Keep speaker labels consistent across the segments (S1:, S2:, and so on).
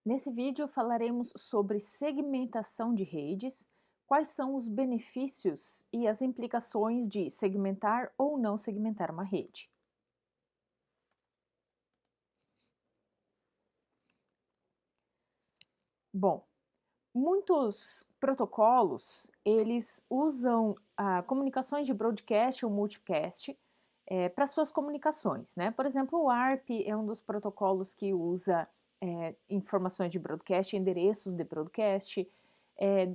S1: Nesse vídeo falaremos sobre segmentação de redes, quais são os benefícios e as implicações de segmentar ou não segmentar uma rede. Bom, muitos protocolos, eles usam comunicações de broadcast ou multicast para suas comunicações, né? Por exemplo, o ARP é um dos protocolos que usa informações de broadcast, endereços de broadcast,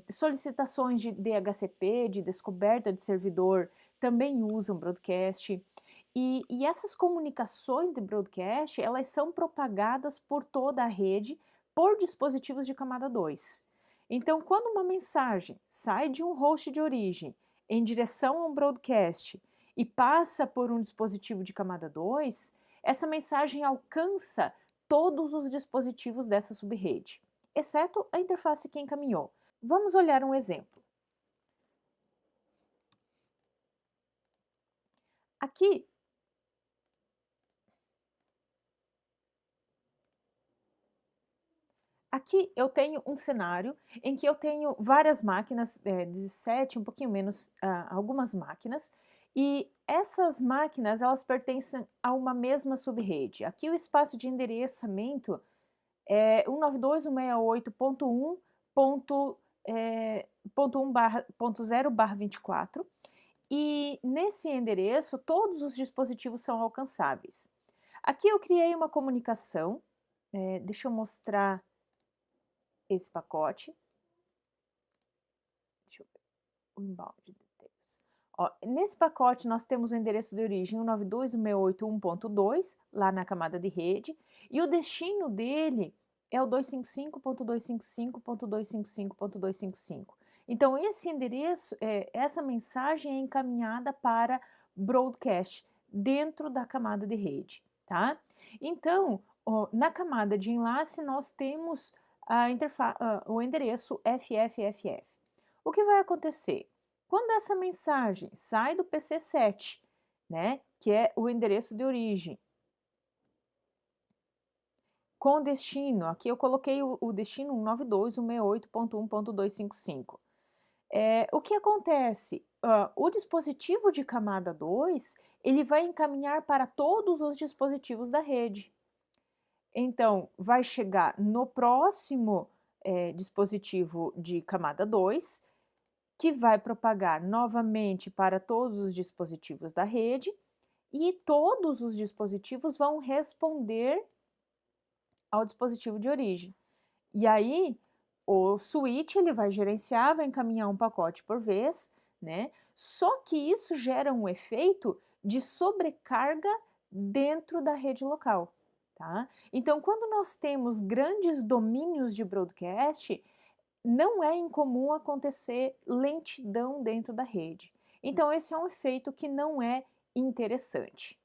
S1: solicitações de DHCP, de descoberta de servidor, também usam broadcast. E essas comunicações de broadcast, elas são propagadas por toda a rede por dispositivos de camada 2. Então, quando uma mensagem sai de um host de origem em direção a um broadcast e passa por um dispositivo de camada 2, essa mensagem alcança todos os dispositivos dessa subrede, exceto a interface que encaminhou. Vamos olhar um exemplo. Aqui eu tenho um cenário em que eu tenho várias máquinas, 17, um pouquinho menos, algumas máquinas, e essas máquinas elas pertencem a uma mesma subrede. Aqui o espaço de endereçamento é 192.168.1/0/24 e nesse endereço todos os dispositivos são alcançáveis. Aqui eu criei uma comunicação, deixa eu mostrar esse pacote. Deixa eu ver, o inbound details. Ó, nesse pacote nós temos o endereço de origem 192.168.1.2, lá na camada de rede, e o destino dele é o 255.255.255.255. Então esse endereço, essa mensagem é encaminhada para broadcast dentro da camada de rede, tá? Então, ó, na camada de enlace nós temos o endereço FFFF. O que vai acontecer? Quando essa mensagem sai do PC7, né, que é o endereço de origem, com destino, aqui eu coloquei o destino 192.168.1.255. O que acontece? O dispositivo de camada 2, ele vai encaminhar para todos os dispositivos da rede. Então, vai chegar no próximo dispositivo de camada 2, que vai propagar novamente para todos os dispositivos da rede, e todos os dispositivos vão responder ao dispositivo de origem. E aí, o switch ele vai gerenciar, vai encaminhar um pacote por vez, né? Só que isso gera um efeito de sobrecarga dentro da rede local. Tá? Então, quando nós temos grandes domínios de broadcast, não é incomum acontecer lentidão dentro da rede. Então, esse é um efeito que não é interessante.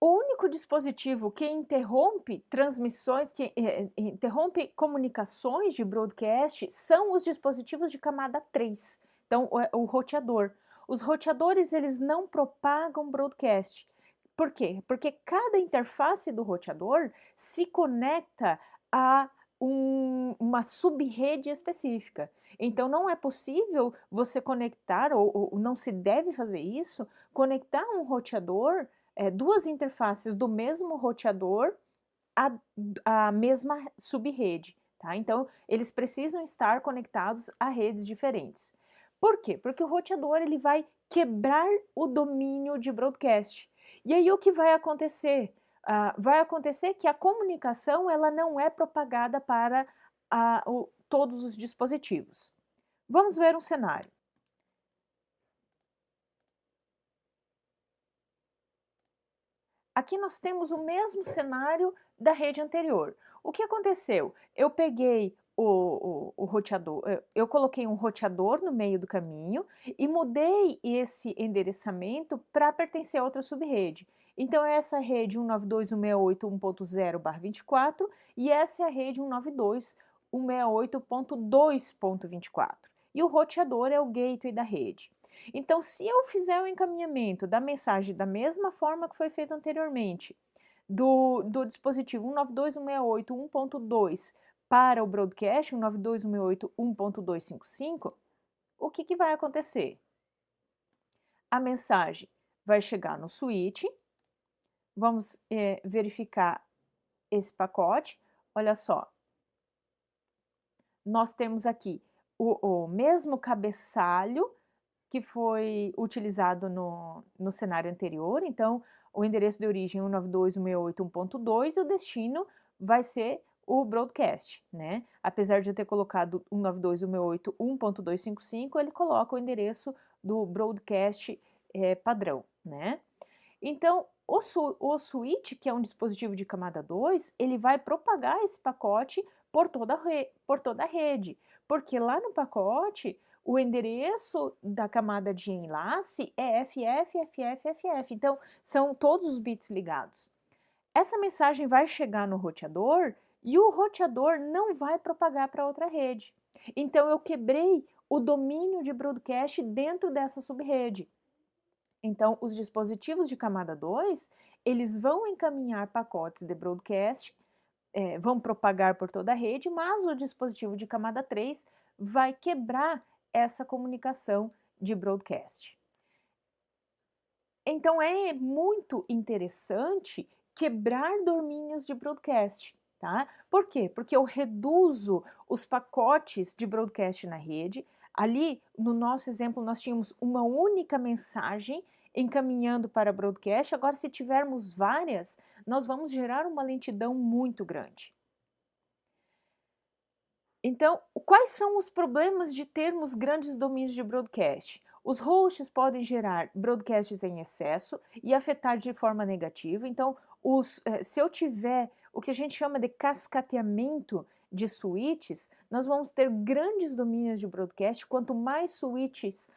S1: O único dispositivo que interrompe transmissões, que interrompe comunicações de broadcast são os dispositivos de camada 3, então o roteador. Os roteadores eles não propagam broadcast. Por quê? Porque cada interface do roteador se conecta a uma subrede específica. Então não é possível você conectar, ou não se deve fazer isso, conectar um roteador, duas interfaces do mesmo roteador à mesma subrede. Tá? Então eles precisam estar conectados a redes diferentes. Por quê? Porque o roteador ele vai quebrar o domínio de broadcast. E aí o que vai acontecer? Vai acontecer que a comunicação ela não é propagada para todos os dispositivos. Vamos ver um cenário. Aqui nós temos o mesmo cenário da rede anterior. O que aconteceu? Eu peguei o roteador, eu coloquei um roteador no meio do caminho e mudei esse endereçamento para pertencer a outra subrede. Então essa é a rede 192.168.1.0/24 e essa é a rede 192.168.2.24. E o roteador é o gateway da rede. Então, se eu fizer o encaminhamento da mensagem da mesma forma que foi feito anteriormente, do dispositivo 192.168.1.2 para o broadcast 192.168.1.255, o que vai acontecer? A mensagem vai chegar no switch, vamos verificar esse pacote, olha só, nós temos aqui o mesmo cabeçalho que foi utilizado no cenário anterior, então o endereço de origem 192.168.1.2 e o destino vai ser o broadcast, né? Apesar de eu ter colocado 192.168.1.255, ele coloca o endereço do broadcast padrão, né? Então, o switch, que é um dispositivo de camada 2, ele vai propagar esse pacote por toda a rede, porque lá no pacote o endereço da camada de enlace é FF, FF, FF, então são todos os bits ligados. Essa mensagem vai chegar no roteador e o roteador não vai propagar para outra rede. Então eu quebrei o domínio de broadcast dentro dessa subrede. Então, os dispositivos de camada 2, eles vão encaminhar pacotes de broadcast, vão propagar por toda a rede, mas o dispositivo de camada 3 vai quebrar essa comunicação de broadcast. Então, é muito interessante quebrar domínios de broadcast, tá? Por quê? Porque eu reduzo os pacotes de broadcast na rede. Ali, no nosso exemplo, nós tínhamos uma única mensagem encaminhando para broadcast. Agora, se tivermos várias, nós vamos gerar uma lentidão muito grande. Então, quais são os problemas de termos grandes domínios de broadcast? Os hosts podem gerar broadcasts em excesso e afetar de forma negativa. Então, se eu tiver o que a gente chama de cascateamento de switches, nós vamos ter grandes domínios de broadcast. Quanto mais switches,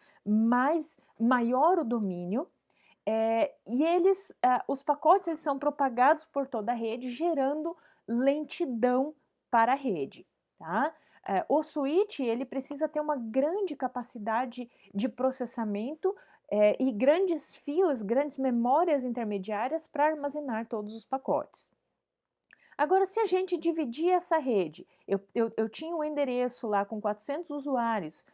S1: maior o domínio. E os pacotes eles são propagados por toda a rede, gerando lentidão para a rede. Tá? O switch ele precisa ter uma grande capacidade de processamento e grandes filas, grandes memórias intermediárias para armazenar todos os pacotes. Agora, se a gente dividir essa rede, eu tinha um endereço lá com 400 usuários,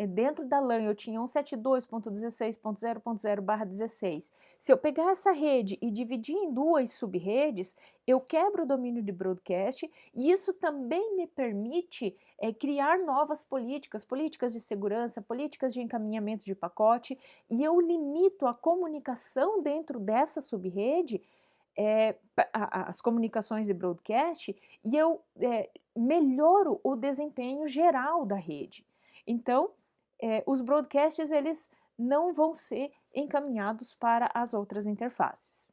S1: dentro da LAN eu tinha 172.16.0.0/16. Se eu pegar essa rede e dividir em duas subredes, eu quebro o domínio de broadcast e isso também me permite criar novas políticas de segurança, políticas de encaminhamento de pacote, e eu limito a comunicação dentro dessa subrede, as comunicações de broadcast, e eu melhoro o desempenho geral da rede. Então, os broadcasts eles não vão ser encaminhados para as outras interfaces.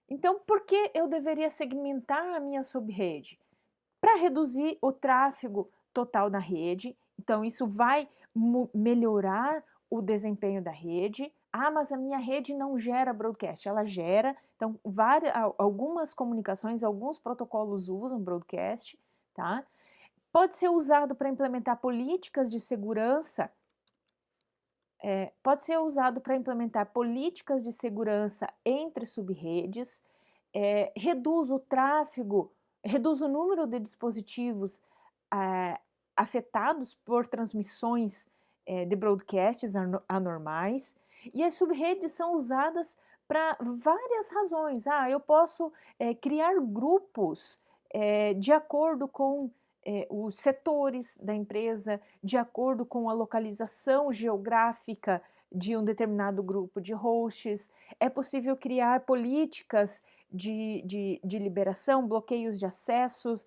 S1: Então, por que eu deveria segmentar a minha subrede? Para reduzir o tráfego total da rede, então isso vai melhorar o desempenho da rede. Mas a minha rede não gera broadcast, ela gera, então algumas comunicações, alguns protocolos usam broadcast, tá? Pode ser usado para implementar políticas de segurança, entre subredes, reduz o tráfego, reduz o número de dispositivos afetados por transmissões de broadcasts anormais, e as subredes são usadas para várias razões. Eu posso criar grupos de acordo com os setores da empresa, de acordo com a localização geográfica de um determinado grupo de hosts. É possível criar políticas de liberação, bloqueios de acessos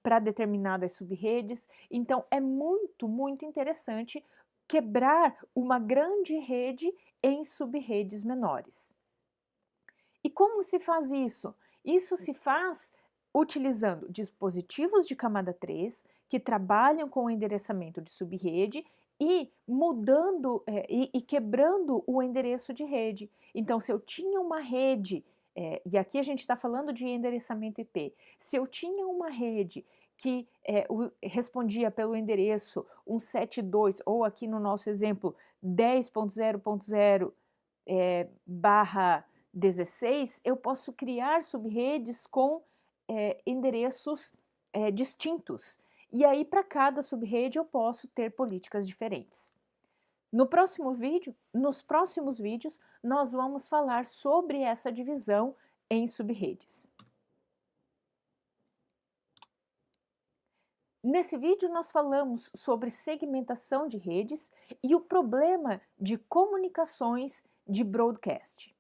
S1: para determinadas subredes. Então, é muito, muito interessante quebrar uma grande rede em subredes menores. E como se faz isso? Isso se faz utilizando dispositivos de camada 3 que trabalham com o endereçamento de subrede e mudando e quebrando o endereço de rede. Então, se eu tinha uma rede, e aqui a gente está falando de endereçamento IP, se eu tinha uma rede que respondia pelo endereço 172, ou aqui no nosso exemplo 10.0.0 barra 16, eu posso criar subredes com endereços distintos. E aí, para cada subrede, eu posso ter políticas diferentes. Nos próximos vídeos, nós vamos falar sobre essa divisão em subredes. Nesse vídeo, nós falamos sobre segmentação de redes e o problema de comunicações de broadcast.